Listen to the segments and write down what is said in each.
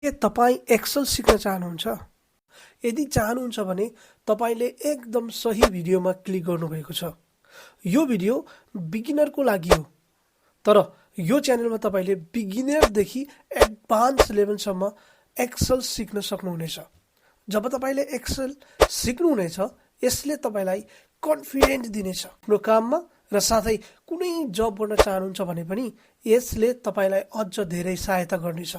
के तपाईं एक्सेल सिक्न चाहनुहुन्छ? यदि चाहनुहुन्छ भने तपाईले एकदम सही भिडियोमा क्लिक गर्नुभएको छ। यो भिडियो बिगिनरको लागि हो, तर यो च्यानलमा तपाईले बिगिनरदेखि एडभान्स लेभलसम्म एक्सेल सिक्न सक्नुहुनेछ। जब तपाईले एक्सेल सिक्नुहुनेछ, यसले तपाईलाई कन्फिडेन्ट दिनेछ आफ्नो काममा र साथै कुनै जब गर्न चाहनुहुन्छ भने पनि यसले तपाईलाई अझ धेरै सहायता गर्नेछ।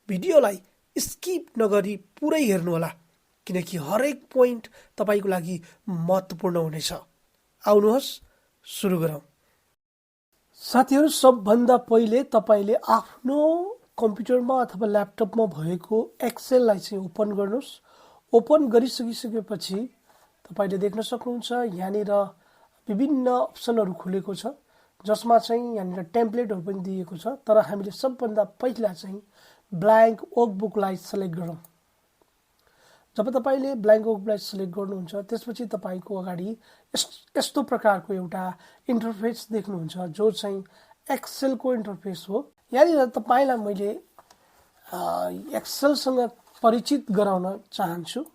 भिडियोलाई स्किप नगरी पुरै हेर्नुहोला, किनकि हरेक पोइन्ट तपाईको लागि महत्त्वपूर्ण हुनेछ। आउनुहोस् सुरु गरौँ। साथीहरू, सबभन्दा पहिले तपाईले आफ्नो कम्प्युटरमा अथवा ल्यापटपमा भएको एक्सेललाई चाहिँ ओपन गर्नुहोस्। ओपन गरिसकिसकेपछि तपाईले देख्न सक्नुहुन्छ यहाँनिर विभिन्न अप्सनहरू खुलेको छ, जसमा चाहिँ यहाँनिर टेम्प्लेटहरू पनि दिएको छ। तर हामीले सबभन्दा पहिला चाहिँ ब्ल्याङ्क वर्कबुकलाई सेलेक्ट गरौँ। जब तपाईले ब्ल्याङ्क वर्कबुकलाई सेलेक्ट गर्नुहुन्छ, त्यसपछि तपाईको अगाडि यस्तो प्रकारको एउटा इन्टरफेस देख्नुहुन्छ, जो चाहिँ एक्सेलको इन्टरफेस हो। यहाँनिर तपाईलाई मैले एक्सेलसँग परिचित गराउन चाहन्छु।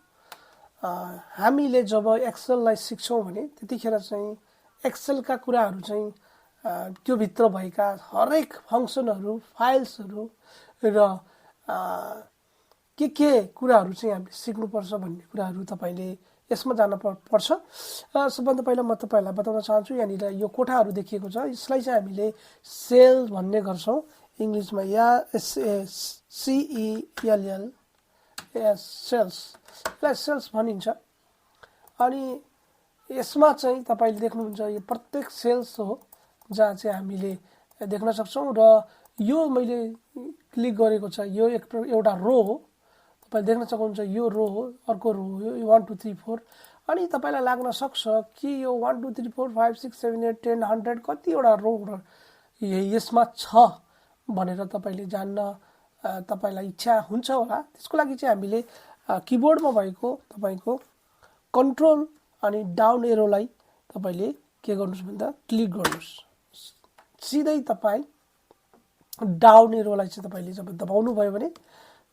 हामीले जब एक्सेललाई सिक्छौँ भने त्यतिखेर चाहिँ एक्सेलका कुराहरू चाहिँ त्यो भित्र भएका हरेक फङ्सनहरू, फाइल्सहरू र के कुराहरू चाहिँ हामीले सिक्नुपर्छ भन्ने कुराहरू तपाईले यसमा जान पर्छ। सबभन्दा पहिला म तपाईलाई बताउन चाहन्छु, यहाँनिर यो कोठाहरू देखिएको छ, यसलाई चाहिँ हामीले सेल भन्ने गर्छौँ इङ्ग्लिसमा, या CELL, सेल्स, यसलाई सेल्स भनिन्छ। अनि यसमा चाहिँ तपाईले देख्नुहुन्छ यो प्रत्येक सेल्स हो, जहाँ चाहिँ हामीले देख्न सक्छौँ। र यो मैले क्लिक गरेको छ, यो एउटा रो हो। तपाईले देख्न सक्नुहुन्छ यो रो हो, अर्को रो हो, यो 1 2 3 4। अनि तपाईलाई लाग्न सक्छ कि यो 1 2 3 4 5 6 7 8 10 100 कतिवटा रो यसमा छ भनेर तपाईले जान्न तपाईलाई इच्छा हुन्छ होला। त्यसको लागि चाहिँ हामीले किबोर्डमा भएको तपाईको कन्ट्रोल अनि डाउन एरोलाई तपाईले के गर्नुहोस् भन्दा क्लिक गर्नुहोस्। सिधै तपाईँ डाउन एरोलाई चाहिँ तपाईले जब दबाउनु भयो भने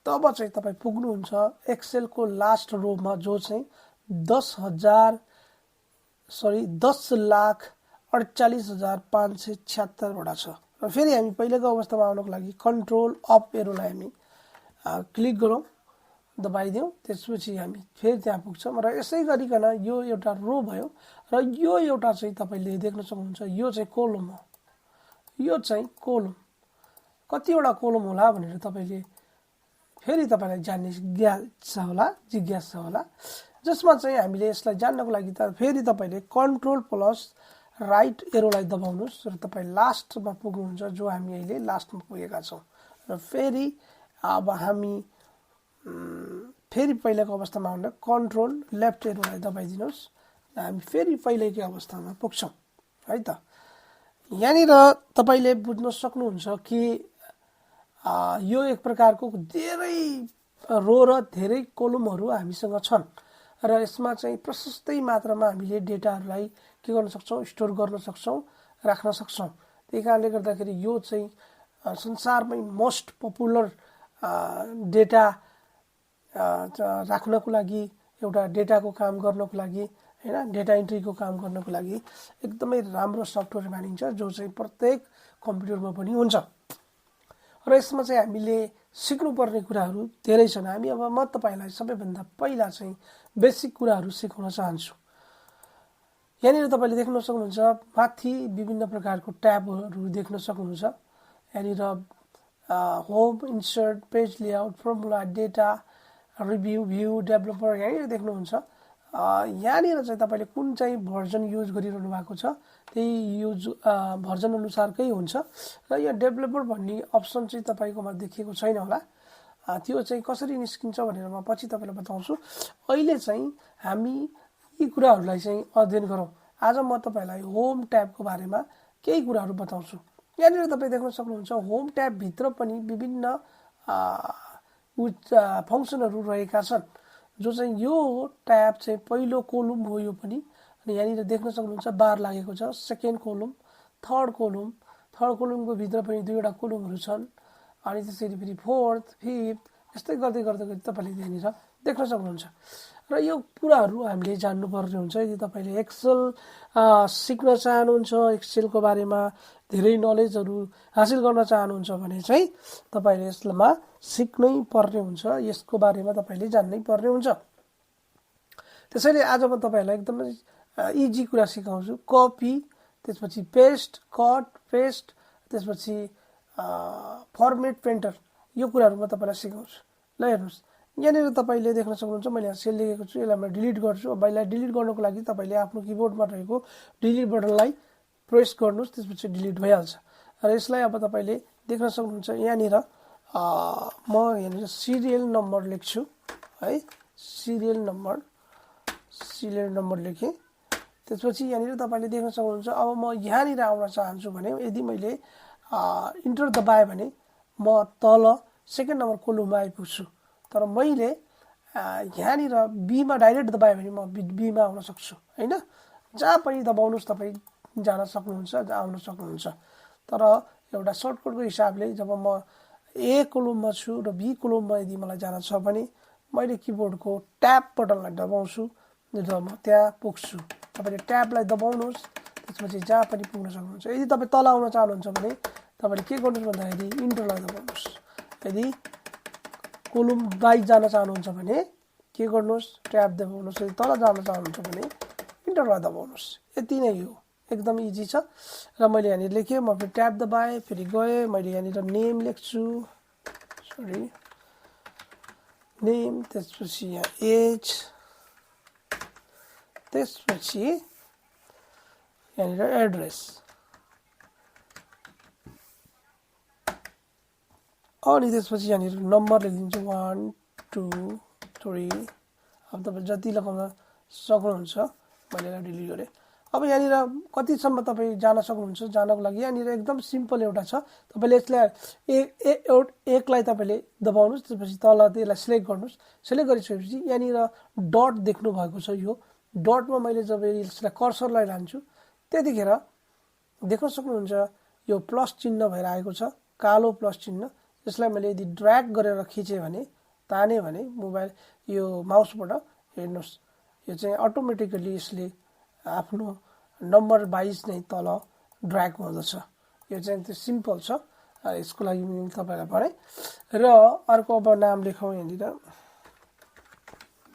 तब चाहिँ तपाईँ पुग्नुहुन्छ एक्सेलको लास्ट रोमा, जो चाहिँ 10,48,576 वटा छ। र फेरि हामी पहिलेको अवस्थामा आउनको लागि कन्ट्रोल अप एरोलाई हामी क्लिक गरौँ, दबाइदिउँ। त्यसपछि हामी फेरि त्यहाँ पुग्छौँ। र यसै गरिकन यो एउटा रो भयो, र यो एउटा चाहिँ तपाईले देख्न सक्नुहुन्छ यो चाहिँ कोलम हो। यो चाहिँ कोलम, कतिवटा कोलम होला भनेर तपाईले फेरि तपाईलाई जान्ने जिज्ञासा होला, जसमा चाहिँ हामीले यसलाई जान्नको लागि त फेरि तपाईले कन्ट्रोल प्लस राइट एरोलाई दबाउनुहोस् र तपाईँ लास्टमा पुग्नुहुन्छ, जो हामी अहिले लास्टमा पुगेका छौँ। र फेरि अब हामी फेरि पहिलाको अवस्थामा आउन कन्ट्रोल लेफ्ट एरोलाई दबाइदिनुहोस् र हामी फेरि पहिलेकै अवस्थामा पुग्छौँ, है त। यहाँनिर तपाईले बुझ्न सक्नुहुन्छ कि यो एक प्रकारको धेरै रो र धेरै कोलमहरू हामीसँग छन्, र यसमा चाहिँ प्रशस्तै मात्रामा हामीले डेटाहरूलाई के गर्न सक्छौँ, स्टोर गर्न सक्छौँ, राख्न सक्छौँ। त्यही कारणले गर्दाखेरि यो चाहिँ संसारमै मोस्ट पपुलर डेटा राख्नको लागि, एउटा डेटाको काम गर्नको लागि, हैन, डेटा इन्ट्रीको काम गर्नको लागि एकदमै राम्रो सफ्टवेयर मानिन्छ, जो चाहिँ प्रत्येक कम्प्युटरमा पनि हुन्छ। र यसमा चाहिँ हामीले सिक्नुपर्ने कुराहरू धेरै छन्। हामी अब म तपाईलाई सबैभन्दा पहिला चाहिँ बेसिक कुराहरू सिकाउन चाहन्छु। यहाँनिर तपाईले देख्न सक्नुहुन्छ माथि विभिन्न प्रकारको ट्याबहरू देख्न सक्नुहुन्छ। यहाँनिर home, insert, page layout, formula, data, review, view, developer यहाँनिर देख्नुहुन्छ। यहाँनिर चाहिँ तपाईले कुन चाहिँ भर्जन युज गरिरहनु भएको छ त्यही भर्जन अनुसारकै हुन्छ। र यो डेभलपर भन्ने अप्सन चाहिँ तपाईकोमा देखिएको छैन होला, त्यो चाहिँ कसरी निस्किन्छ भनेर म पछि तपाईलाई बताउँछु। अहिले चाहिँ हामी यी कुराहरूलाई चाहिँ अध्ययन गरौँ। आज म तपाईलाई होम ट्याबको बारेमा केही कुराहरू बताउँछु। यहाँनिर तपाईँ देख्न सक्नुहुन्छ होम ट्याब भित्र पनि विभिन्न फङ्सनहरू रहेका छन्, जो चाहिँ यो ट्याब चाहिँ पहिलो कोलम हो यो पनि। अनि यहाँनिर देख्न सक्नुहुन्छ बार लागेको छ, सेकेन्ड कोलम, थर्ड कोलमको भित्र पनि दुईवटा कोलमहरू छन्। अनि त्यसरी फेरि फोर्थ, फिफ्थ यस्तै गर्दै गर्दै गर्दै तपाईले यहाँनिर देख्न सक्नुहुन्छ। र यो कुराहरू हामीले जान्नुपर्ने हुन्छ। यदि तपाईले एक्सेल सिक्न चाहनुहुन्छ, एक्सेलको बारेमा धेरै नलेजहरू हासिल गर्न चाहनुहुन्छ भने चाहिँ तपाईले यसमा सिक्नै पर्ने हुन्छ, यसको बारेमा तपाईले जान्नै पर्ने हुन्छ। त्यसैले आज म तपाईहरुलाई एकदमै इजी कुरा सिकाउँछु। कपी, त्यसपछि पेस्ट, कट, पेस्ट, त्यसपछि फर्मेट पेन्टर, यो कुराहरू म तपाईलाई सिकाउँछु। ल हेर्नुस्, यहाँनिर तपाईले देख्न सक्नुहुन्छ मैले यहाँ सेल लेखेको छु। यसलाई म डिलिट गर्छु। अब यसलाई डिलिट गर्नको लागि तपाईले आफ्नो किबोर्डमा रहेको डिलिट बटनलाई प्रेस गर्नुस्, त्यसपछि डिलिट भइहाल्छ। र यसलाई अब तपाईले देख्न सक्नुहुन्छ यहाँनिर म यहाँनिर सिरियल नम्बर लेख्छु है। सिरियल नम्बर लेखेँ। त्यसपछि यहाँनिर तपाईले देख्न सक्नुहुन्छ अब म यहाँनिर आउन चाहन्छु भने यदि मैले इन्टर दबाएँ भने म तल सेकेन्ड नम्बर कोलममा आइपुग्छु। तर मैले यहाँनिर बीमा डाइरेक्ट दबाएँ भने म बीमा आउन सक्छु हैन। जहाँ पनि दबाउनुस् तपाई जान सक्नुहुन्छ, आउन सक्नुहुन्छ। तर एउटा सर्टकटको हिसाबले जब म ए कोलममा छु र बी कोलममा यदि मलाई जान छ भने मैले किबोर्डको ट्याब बटनलाई दबाउँछु र म त्यहाँ पुग्छु। तपाईले ट्याबलाई दबाउनुस्, त्यसपछि जहाँ पनि पुग्न सक्नुहुन्छ। यदि तपाई तल आउन चाहनुहुन्छ भने तपाईले के गर्नुस् भन्दाखेरि इन्टरलाई दबाउनुस्। यदि कोलम बाइ जान चाहनुहुन्छ भने के गर्नुस्, ट्याब दबाउनुस्। यदि तल जान चाहनुहुन्छ भने इन्टरलाई दबाउनुस्। यति नै हो, एकदम इजी छ। र मैले यहाँनिर लेखेँ, म फेरि ट्याब दबाएँ, फेरि गएँ, मैले यहाँनिर नेम लेख्छु, सरी नेम, त्यसपछि यहाँ एज, त्यसपछि यहाँनिर एड्रेस, अनि त्यसपछि यहाँनिर नम्बर लेखिदिन्छु 1 2 3। अब तपाईँ जति लगाउन सक्नुहुन्छ। मैले यसलाई डिलिट गरेँ। अब यहाँनिर कतिसम्म तपाईँ जान सक्नुहुन्छ। जानको लागि यहाँनिर एकदम सिम्पल एउटा छ। तपाईले यसलाई एकलाई तपाईले दबाउनुस्, त्यसपछि तल त्यसलाई सिलेक्ट गर्नुस्। सिलेक्ट गरिसकेपछि यहाँनिर डट देख्नु भएको छ। यो डटमा मैले जब यसलाई कर्सरलाई लान्छु त्यतिखेर देख्न सक्नुहुन्छ यो प्लस चिन्ह भएर आएको छ, कालो प्लस चिन्ह। यसलाई मैले यदि ड्र्याग गरेर खिचेँ भने, ताने भने मोबाइल यो माउसबाट हेर्नुस्, यो चाहिँ अटोमेटिकली यसले आफ्नो नम्बर वाइज नै तल ड्र्याग हुँदछ। यो चाहिँ त्यो सिम्पल छ। यसको लागि म तपाईलाई भने र अर्को अब नाम लेखौँ यहाँनिर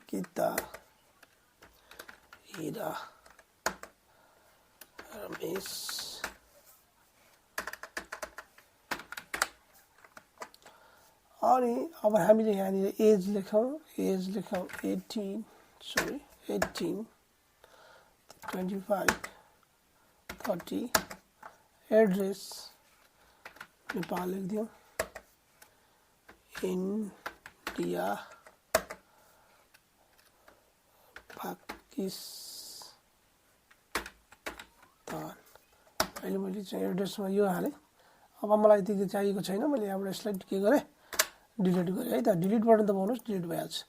गीता हिरा रमेश। अनि अब हामीले यहाँनिर एज लेखौँ 18 25 30। एड्रेस नेपाल लेखिदिउँ, इन्डिया पाकिस्तान। अहिले मैले चाहिँ एड्रेसमा यो हालेँ। अब मलाई त्यति चाहिएको छैन, मैले यहाँबाट यसलाई के गरेँ, डिलिट गरेँ है त। डिलिट बटन दबाउनुहोस्, डिलिट भइहाल्छ।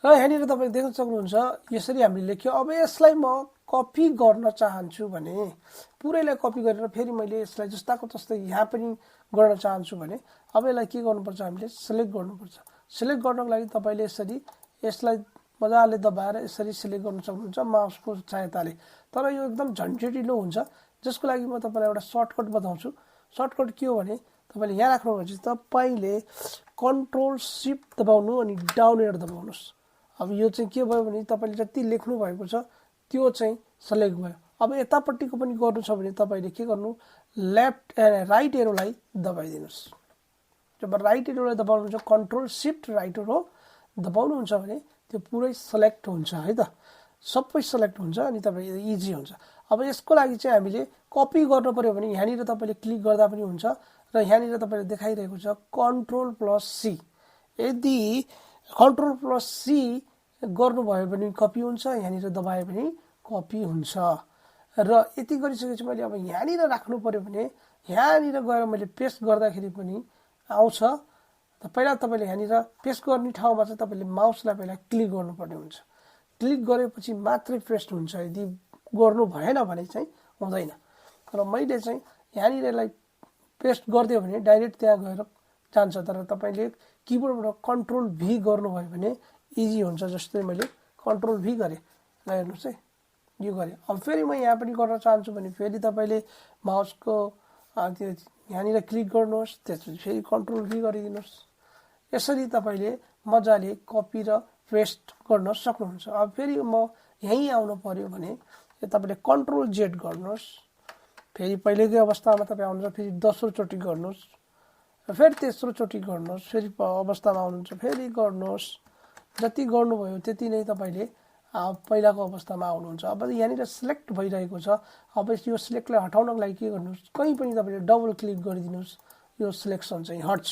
र यहाँनिर तपाईँ देख्न सक्नुहुन्छ यसरी हामीले लेख्यो। अब यसलाई म कपी गर्न चाहन्छु भने पुरैलाई कपी गरेर फेरि मैले यसलाई जस्ताको तस्तै यहाँ पनि गर्न चाहन्छु भने अब यसलाई के गर्नुपर्छ, हामीले सिलेक्ट गर्नुपर्छ। सिलेक्ट गर्नको लागि तपाईले यसरी यसलाई मजाले दबाएर यसरी सिलेक्ट गर्न सक्नुहुन्छ माउसको सहायताले। तर यो एकदम झन्झटिलो हुन्छ, जसको लागि म तपाईलाई एउटा सर्टकट बताउँछु। सर्टकट के हो भने तपाईले यहाँ राख्नुहुन्छ, तपाईले कन्ट्रोल शिफ्ट दबाउनु अनि डाउन एरो दबाउनुस्। अब यो चाहिँ के भयो भने तपाईले जति लेख्नु भएको छ त्यो चाहिँ सिलेक्ट भयो। अब यतापट्टिको पनि गर्नु छ भने तपाईले के गर्नु, राइट एरोलाई दबाइदिनुस्। जब राइट एरोलाई दबाउनुहुन्छ, कन्ट्रोल शिफ्ट राइट एरो दबाउनुहुन्छ भने त्यो पुरै सिलेक्ट हुन्छ है त, सबै सिलेक्ट हुन्छ अनि तपाईँ इजी हुन्छ। अब यसको लागि चाहिँ हामीले कपी गर्नु पर्यो भने यहाँनिर तपाईले क्लिक गर्दा पनि हुन्छ र यहाँनिर तपाईले देखाइरहेको छ कन्ट्रोल प्लस सी। यदि कन्ट्रोल प्लस सी गर्नुभयो भने कपी हुन्छ, यहाँनिर दबाए पनि कपी हुन्छ। र यति गरिसकेपछि मैले अब यहाँनिर राख्नु पर्यो भने यहाँनिर गएर मैले पेस्ट गर्दाखेरि पनि आउँछ। पहिला तपाईले यहाँनिर पेस्ट गर्ने ठाउँमा चाहिँ तपाईले माउसलाई पहिला क्लिक गर्नुपर्ने हुन्छ। क्लिक गरेपछि मात्रै पेस्ट हुन्छ, यदि गर्नु भएन भने चाहिँ हुँदैन। र मैले चाहिँ यहाँनिर यसलाई पेस्ट गरिदियो भने डाइरेक्ट त्यहाँ गएर जान्छ। तर तपाईले किबोर्डबाट कन्ट्रोल भी गर्नुभयो भने इजी हुन्छ। जस्तै मैले कन्ट्रोल भी गरे, ल हेर्नुस् है, यो गरे। अब फेरि म यहाँ पनि गर्न चाहन्छु भने फेरि तपाईले माउसको त्यो यहाँनिर क्लिक गर्नुहोस्, त्यसपछि फेरि कन्ट्रोल भी गरिदिनुहोस्। यसरी तपाईले मजाले कपी र पेस्ट गर्न सक्नुहुन्छ। अब फेरि म यही आउनु पर्यो भने तपाईले कन्ट्रोल जेड गर्नुहोस्, फेरि पहिलेकै अवस्थामा तपाईँ आउनुहुन्छ, फेरि दोस्रो चोटि गर्नुहोस्, फेरि तेस्रो चोटि गर्नुहोस्, फेरि अवस्थामा आउनुहुन्छ, फेरि गर्नुहोस्। जति गर्नुभयो त्यति नै तपाईले पहिलाको अवस्थामा आउनुहुन्छ। अब यहाँनिर सिलेक्ट भइरहेको छ। अब यो सिलेक्टलाई हटाउनको लागि के गर्नुहोस्, कहीँ पनि तपाईले डबल क्लिक गरिदिनुहोस्, यो सिलेक्सन चाहिँ हट्छ।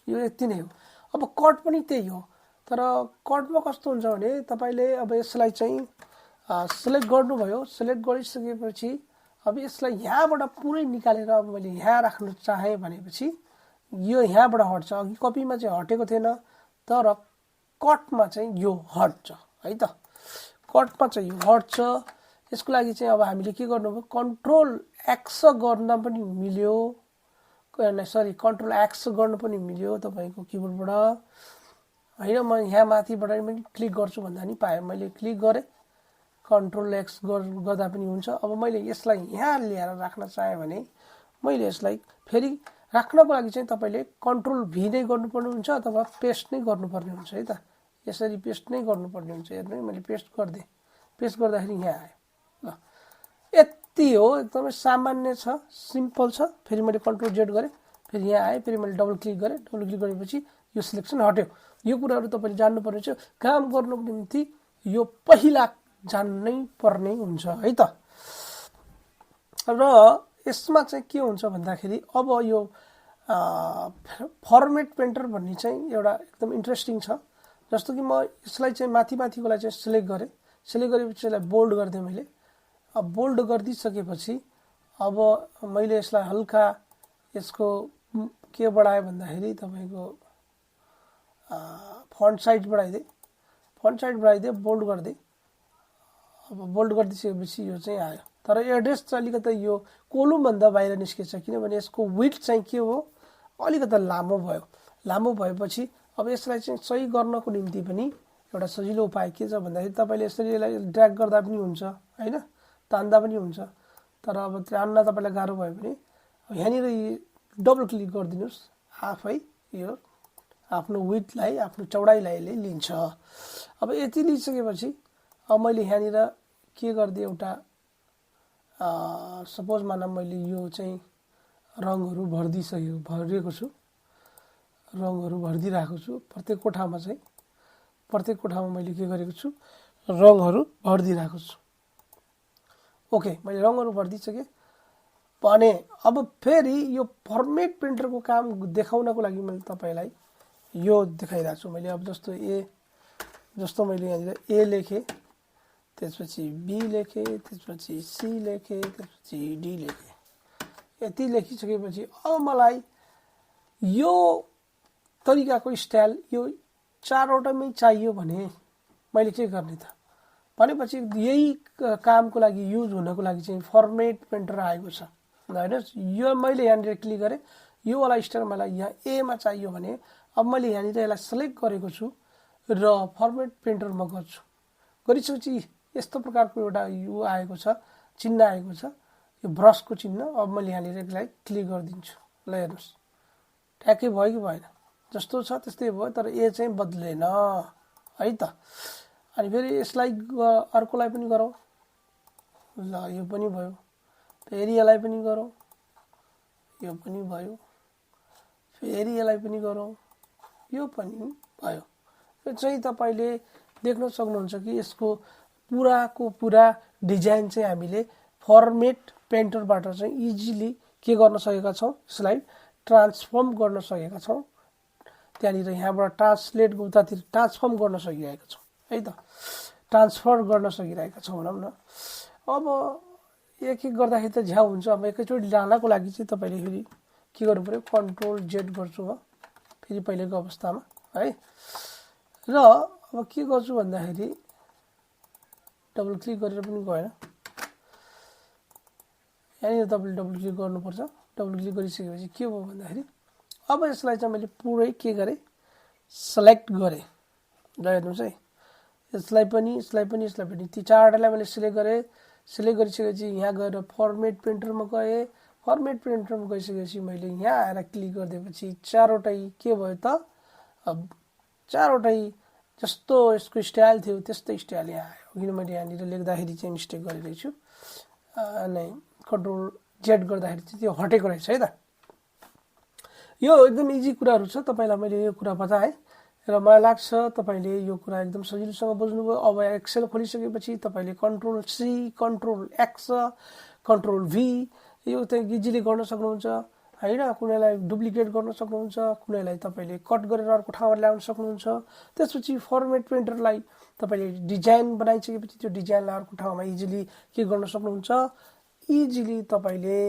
यो यति नै हो। अब कट पनि त्यही हो, तर कटमा कस्तो हुन्छ भने तपाईले अब यसलाई चाहिँ सिलेक्ट गर्नुभयो, सिलेक्ट गरिसकेपछि अब यसलाई यहाँबाट पुरै निकालेर अब मैले यहाँ राख्न चाहे भनेपछि यो यहाँबाट हट्छ। अघि कपीमा चाहिँ हटेको थिएन, तर कटमा चाहिँ यो हट्छ है त। कटमा चाहिँ यो हट्छ। यसको लागि चाहिँ अब हामीले के गर्नुभयो, कन्ट्रोल एक्स गर्न पनि मिल्यो, सरी कन्ट्रोल एक्स गर्न पनि मिल्यो तपाईको किबोर्डबाट हैन। म यहाँ माथिबाट पनि क्लिक गर्छु भन्दा नि पाएँ, मैले क्लिक गरेँ, कन्ट्रोल एक्स गर्दा पनि हुन्छ। अब मैले यसलाई यहाँ ल्याएर राख्न चाहे भने मैले यसलाई फेरि राख्नको लागि चाहिँ तपाईले कन्ट्रोल भी नै गर्नुपर्ने हुन्छ अथवा पेस्ट नै गर्नुपर्ने हुन्छ है त। यसरी पेस्ट नै गर्नुपर्ने हुन्छ। हेर्नु है, मैले पेस्ट गरिदिएँ, पेस्ट गर्दाखेरि यहाँ आयो। ल यति हो, एकदमै सामान्य छ, सिम्पल छ। फेरि मैले कन्ट्रोल जेड गरेँ, फेरि यहाँ आएँ, फेरि मैले डबल क्लिक गरेँ, डबल क्लिक गरेपछि यो सिलेक्सन हट्यो। यो कुराहरू तपाईले जान्नुपर्ने छ। काम गर्नुको निम्ति यो पहिला जान्नै पर्ने हुन्छ है त। र यसमा चाहिँ के हुन्छ भन्दाखेरि अब यो फर्मेट पेन्टर भन्ने चाहिँ एउटा एकदम इन्ट्रेस्टिङ छ। जस्तो कि म यसलाई चाहिँ माथिकोलाई चाहिँ सिलेक्ट गरेँ, सिलेक्ट गरेपछि यसलाई बोल्ड गरिदिएँ मैले। अब बोल्ड गरिदिसकेपछि अब मैले यसलाई हल्का यसको के बढाएँ भन्दाखेरि तपाईको फन्ट साइज बढाइदिएँ, फन्ट साइज बढाइदिएँ, बोल्ड गरिदिएँ। अब बोल्ड गरिदिसकेपछि यो चाहिँ आयो। तर एड्रेस चाहिँ अलिकति यो कोलुमभन्दा बाहिर निस्केछ, किनभने यसको विड्थ चाहिँ के हो, अलिकति लामो भयो। लामो भएपछि अब यसलाई चाहिँ सही गर्नको निम्ति पनि एउटा सजिलो उपाय के छ भन्दाखेरि तपाईले यसरी यसलाई ड्र्याग गर्दा पनि हुन्छ हैन, तान्दा पनि हुन्छ। तर अब तान्न तपाईलाई गाह्रो भयो भने यहाँनिर डबल क्लिक गरिदिनुस्, आफै यो आफ्नो विड्थलाई, आफ्नो चौडाइलाई लिन्छ। अब यति लिइसकेपछि अब मैले यहाँनिर के गरिदिएँ, एउटा सपोज मानौँ मैले यो चाहिँ रङहरू भरिएको छु, रङहरू भरिदिरहेको छु। प्रत्येक कोठामा चाहिँ प्रत्येक कोठामा मैले के गरेको छु, रङहरू भरिदिरहेको छु। ओके, मैले रङहरू भरिदिसकेँ भने अब फेरि यो फर्मेट प्रिन्टरको काम देखाउनको लागि मैले तपाईलाई यो देखाइरहेको छु। मैले अब जस्तो मैले यहाँनिर ए लेखेँ, त्यसपछि बी लेखेँ, त्यसपछि सी लेखेँ, त्यसपछि डी लेखेँ। यति लेखिसकेपछि अब मलाई यो तरिकाको स्टाइल यो चारवटामै चाहियो भने मैले के गर्ने त भनेपछि यही कामको लागि युज हुनको लागि चाहिँ फर्मेट प्रिन्टर आएको छ। हेर्नुहोस्, यो मैले यहाँनिर क्लिक गरेँ, यो वाला स्टाइल मलाई यहाँ ए मा चाहियो भने अब मैले यहाँनिर यसलाई सिलेक्ट गरेको छु र फर्मेट प्रिन्टरमा गर्छु। गरिसकेपछि यस्तो प्रकारको एउटा यो आएको छ, चिन्ह आएको छ, यो ब्रसको चिन्ह। अब मैले यहाँनिर यसलाई क्लिक गरिदिन्छु। ल हेर्नुहोस्, ट्याक्कै भयो कि भएन, जस्तो छ त्यस्तै भयो, तर ए चाहिँ बदलेन है त। अनि फेरि यसलाई अर्कोलाई पनि गरौँ, ल यो पनि भयो, फेरि यसलाई पनि गरौँ, यो पनि भयो, फेरि यसलाई पनि गरौँ, यो पनि भयो। यो चाहिँ तपाईले देख्न सक्नुहुन्छ कि यसको पुराको पुरा डिजाइन चाहिँ हामीले फर्मेट पेन्टरबाट चाहिँ इजिली के गर्न सकेका छौँ, यसलाई ट्रान्सफर्म गर्न सकेका छौँ। त्यहाँनिर यहाँबाट ट्रान्सलेट उतातिर ट्रान्सफर्म गर्न सकिरहेका छौँ है त, ट्रान्सफर गर्न सकिरहेका छौँ भनौँ न। अब एक गर्दाखेरि त झ्याउ हुन्छ। अब एकैचोटि जानको लागि चाहिँ तपाईले फेरि के गर्नु पर्यो, कन्ट्रोल जेड गर्छु म फेरि पहिलेको अवस्थामा है। र अब के गर्छु भन्दाखेरि डबल क्लिक गरेर पनि गएन, यहाँनिर तपाईँले डबल क्लिक गर्नुपर्छ। डबल क्लिक गरिसकेपछि के भयो भन्दाखेरि अब यसलाई चाहिँ मैले पुरै के गरे सिलेक्ट गरे ल हेर्नुस् है यसलाई पनि ती चारवटालाई मैले सिलेक्ट गरे सिलेक्ट गरिसकेपछि यहाँ गएर फर्मेट प्रिन्टरमा गए फर्मेट प्रिन्टरमा गइसकेपछि मैले यहाँ आएर क्लिक गरिदिएपछि चारवटै के भयो त अब चारवटै जस्तो यसको स्टाइल थियो त्यस्तै स्टाइल यहाँ आयो किन मैले यहाँनिर लेख्दाखेरि चाहिँ मिस्टेक गरिरहेको छु नै कन्ट्रोल जेड गर्दाखेरि चाहिँ त्यो हटेको रहेछ है त यो एकदम इजी कुराहरू छ तपाईलाई मैले यो कुरा बताएँ र मलाई लाग्छ तपाईले यो कुरा एकदम सजिलोसँग बुझ्नुभयो अब एक्सेल खोलिसकेपछि तपाईले control C control X control V यो चाहिँ इजिली गर्न सक्नुहुन्छ हैन कुनैलाई डुप्लिकेट गर्न सक्नुहुन्छ कुनैलाई तपाईले कट गरेर अर्को ठाउँमा ल्याउन सक्नुहुन्छ त्यसपछि फर्मेट प्रिन्टरलाई तपाईले डिजाइन बनाइसकेपछि त्यो डिजाइनलाई अर्को ठाउँमा इजिली के गर्न सक्नुहुन्छ इजिली तपाईले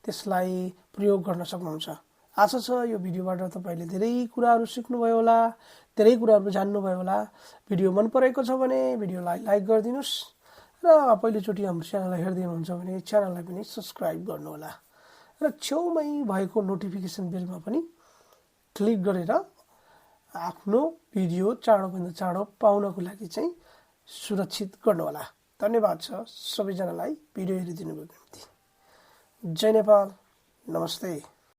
त्यसलाई प्रयोग गर्न सक्नुहुन्छ आशा छ यो भिडियोबाट तपाईले धेरै कुराहरू सिक्नुभयो होला धेरै कुराहरू जान्नुभयो होला भिडियो मन परेको छ भने भिडियोलाई लाइक गरिदिनुस् र पहिलो चोटी हाम्रो च्यानललाई हेर्दै हुनुहुन्छ भने च्यानललाई पनि सब्स्क्राइब गर्नु होला र छेउमै भएको नोटिफिकेसन बेलमा पनि क्लिक गरेर आफ्नो भिडियो चाँडोभन्दा चाँडो पाउनको लागि चाहिँ सुरक्षित गर्नु होला धन्यवाद छ सबैजनालाई भिडियो हेरिदिनुको निम्ति जय नेपाल नमस्ते